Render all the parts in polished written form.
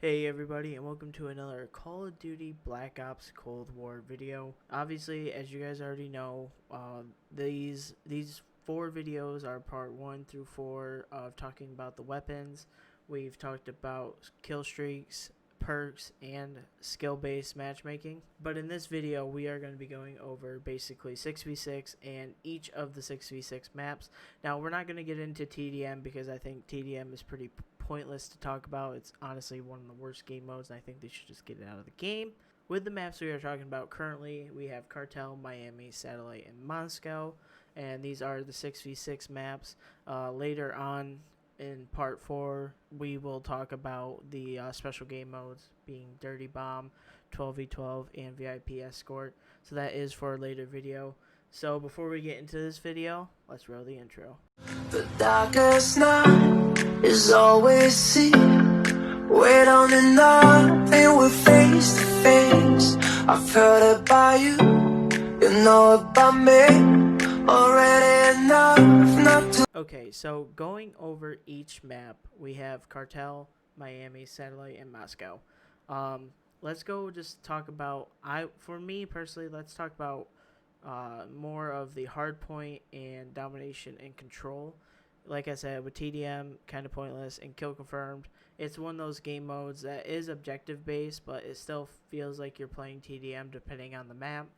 Hey everybody, and welcome to another Call of Duty Black Ops Cold War video. Obviously, as you guys already know, these 4 videos are part 1 through 4 of talking about the weapons. We've talked about kill streaks, perks, and skill-based matchmaking. But in this video, we are going to be going over basically 6v6 and each of the 6v6 maps. Now, we're not going to get into TDM because I think TDM is pretty pointless to talk about. It's honestly one of the worst game modes, and I think they should just get it out of the game. With the maps we are talking about currently, we have Cartel, Miami, Satellite, and Moscow, and these are the 6v6 maps. Later on in part 4, we will talk about the special game modes, being Dirty Bomb, 12v12, and VIP Escort. So that is for a later video. So before we get into this video, let's roll the intro. The darkest night is always seen. Wait on the nothing, we're face to face. I've heard about you, you know about me. Already enough not to. Okay, so going over each map, we have Cartel, Miami, Satellite, and Moscow. Let's go just talk about, for me personally, let's talk about more of the hardpoint and domination and control. Like I said, with TDM, kind of pointless, and kill confirmed, it's one of those game modes that is objective based, but it still feels like you're playing TDM depending on the map.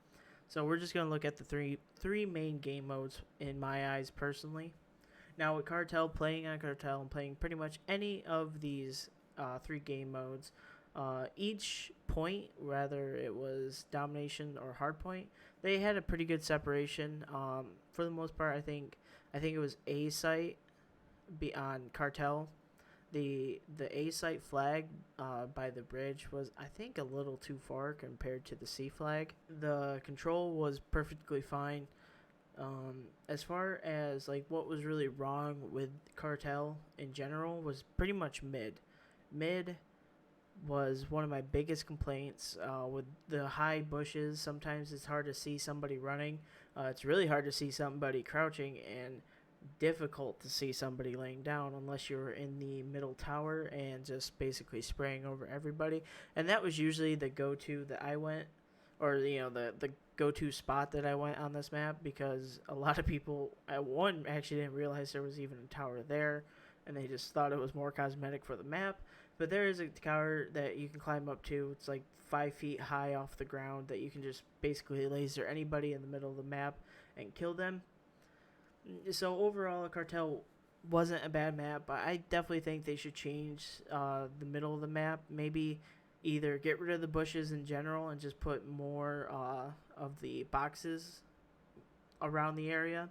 So we're just going to look at the three main game modes in my eyes personally. Now with Cartel, playing on Cartel and playing pretty much any of these 3 game modes, each point, whether it was domination or hardpoint, they had a pretty good separation. For the most part, I think it was A site on Cartel. The A site flag by the bridge was, I think, a little too far compared to the C flag. The control was perfectly fine. As far as like what was really wrong with Cartel in general was pretty much mid was one of my biggest complaints. With the high bushes, sometimes it's hard to see somebody running. It's really hard to see somebody crouching, and difficult to see somebody laying down unless you're in the middle tower and just basically spraying over everybody. And that was usually the go-to that I went, or the go-to spot that I went on this map, because a lot of people actually didn't realize there was even a tower there, and they just thought it was more cosmetic for the map. But there is a tower that you can climb up to. It's like 5 feet high off the ground that you can just basically laser anybody in the middle of the map and kill them. So overall, Cartel wasn't a bad map, but I definitely think they should change the middle of the map. Maybe either get rid of the bushes in general and just put more of the boxes around the area.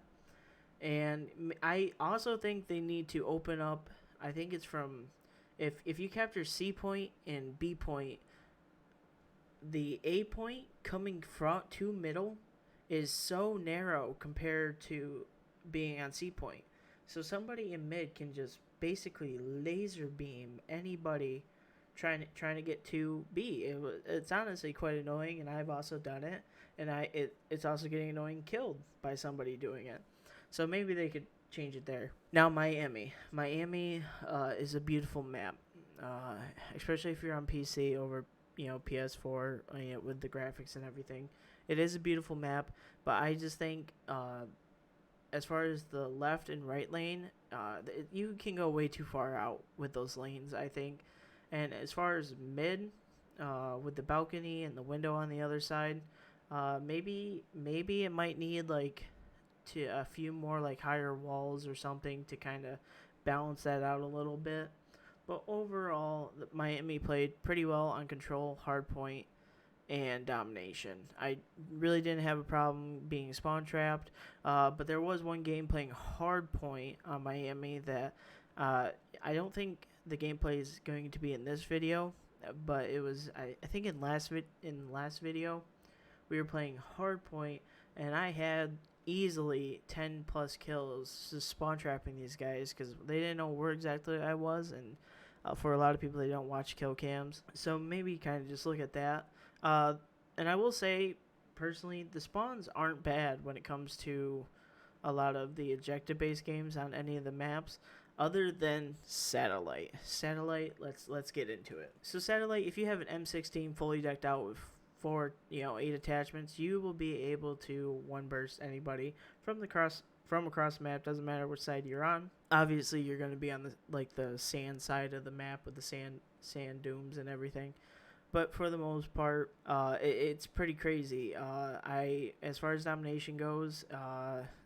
And I also think they need to open up, I think it's from, if you capture C point and B point, the A point coming front to middle is so narrow compared to being on C point. So somebody in mid can just basically laser beam anybody trying to get to B. It's honestly quite annoying, and I've also done it, and it's also getting annoying killed by somebody doing it. So maybe they could change it there. Now Miami is a beautiful map, especially if you're on PC over PS4 with the graphics and everything. It is a beautiful map, but I just think as far as the left and right lane, you can go way too far out with those lanes, I think. And as far as mid, with the balcony and the window on the other side, maybe it might need like a few more like higher walls or something to kind of balance that out a little bit. But overall, Miami played pretty well on control, hardpoint, and domination. I really didn't have a problem being spawn trapped, but there was one game playing hardpoint on Miami that I don't think the gameplay is going to be in this video, but it was, I think in last video we were playing hardpoint, and I had easily 10 plus kills just spawn trapping these guys because they didn't know where exactly I was, and for a lot of people they don't watch kill cams, so maybe kind of just look at that. And I will say personally, the spawns aren't bad when it comes to a lot of the objective based games on any of the maps. other than Satellite. Satellite, let's get into it. So Satellite, if you have an M16 fully decked out with 8 attachments, you will be able to one burst anybody from across the map. Doesn't matter which side you're on. Obviously, you're going to be on the sand side of the map with the sand dunes and everything. But for the most part, it's pretty crazy. As far as domination goes,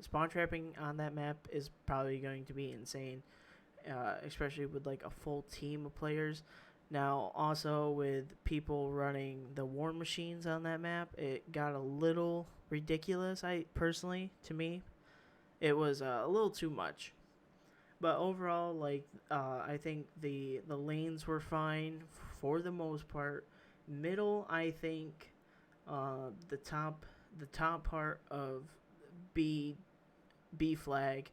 spawn trapping on that map is probably going to be insane, especially with like a full team of players. Now, also with people running the war machines on that map, it got a little ridiculous. To me, it was a little too much. But overall, I think the lanes were fine for the most part. Middle, I think, the top part of B flag,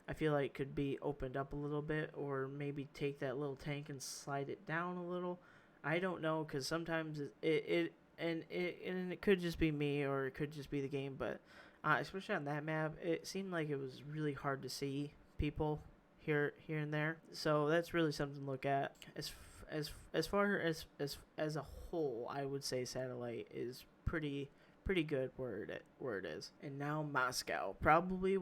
I feel like could be opened up a little bit, or maybe take that little tank and slide it down a little. I don't know, because sometimes it could just be me, or it could just be the game, but especially on that map, it seemed like it was really hard to see people here and there. So that's really something to look at. As far as a whole, I would say Satellite is pretty good where it is. And now Moscow, probably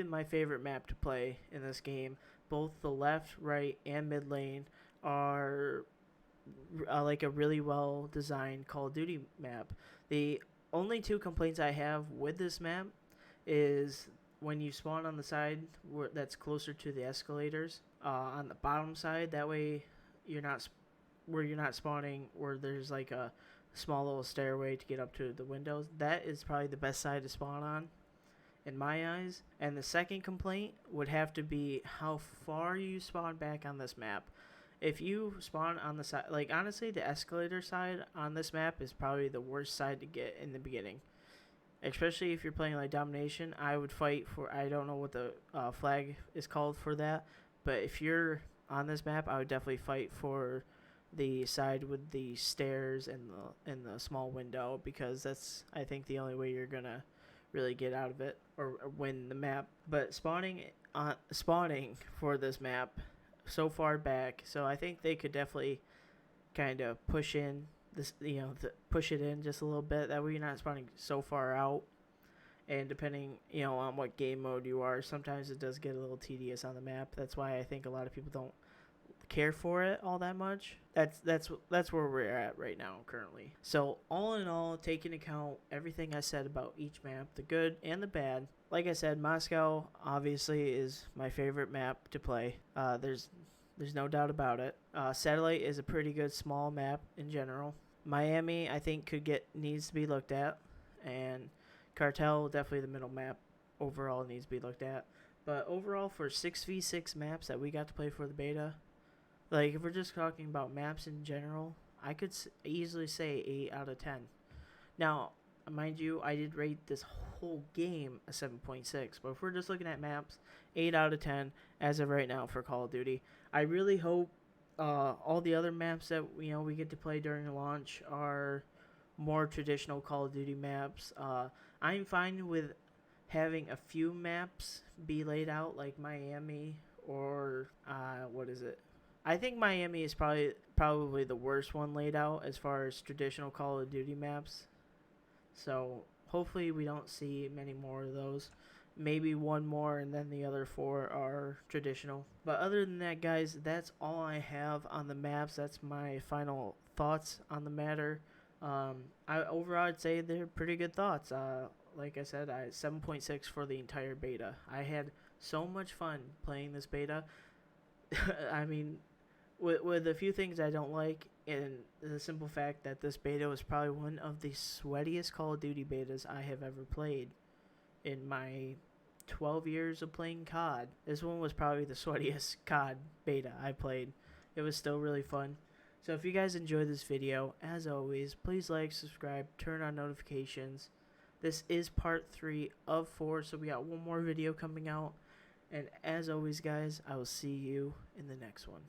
my favorite map to play in this game. Both the left, right, and mid lane are like a really well designed Call of Duty map. The only two complaints I have with this map is when you spawn on the side that's closer to the escalators, on the bottom side. That way, you're not spawning where there's like a small little stairway to get up to the windows. That is probably the best side to spawn on, in my eyes. And the second complaint would have to be how far you spawn back on this map. If you spawn on the side, like honestly, the escalator side on this map is probably the worst side to get in the beginning. Especially if you're playing like domination, I would fight for, I don't know what the flag is called for that, but if you're on this map, I would definitely fight for the side with the stairs and the small window, because that's, I think, the only way you're gonna really get out of it or win the map. But spawning for this map so far back, so I think they could definitely kind of push in this, push it in just a little bit. That way you're not spawning so far out. And depending, on what game mode you are, sometimes it does get a little tedious on the map. That's why I think a lot of people don't care for it all that much. That's where we're at right now currently. So all in all, taking account everything I said about each map, the good and the bad, like I said, Moscow obviously is my favorite map to play. There's no doubt about it. Satellite is a pretty good small map in general. Miami, I think, needs to be looked at, and Cartel, definitely the middle map overall, needs to be looked at. But overall, for 6v6 maps that we got to play for the beta, like if we're just talking about maps in general, I could easily say 8 out of 10. Now, mind you, I did rate this whole game a 7.6, but if we're just looking at maps, 8 out of 10 as of right now for Call of Duty. I really hope all the other maps that we get to play during the launch are more traditional Call of Duty maps. I'm fine with having a few maps be laid out like Miami, or what is it? I think Miami is probably the worst one laid out as far as traditional Call of Duty maps. So hopefully we don't see many more of those. Maybe one more, and then the other 4 are traditional. But other than that, guys, that's all I have on the maps. That's my final thoughts on the matter. Overall, I'd say they're pretty good thoughts. Like I said, 7.6 for the entire beta. I had so much fun playing this beta. I mean, with a few things I don't like, and the simple fact that this beta was probably one of the sweatiest Call of Duty betas I have ever played. In my 12 years of playing COD, this one was probably the sweatiest COD beta I played. It was still really fun. So if you guys enjoyed this video, as always, please like, subscribe, turn on notifications. This is part 3 of 4, so we got one more video coming out. And as always, guys, I will see you in the next one.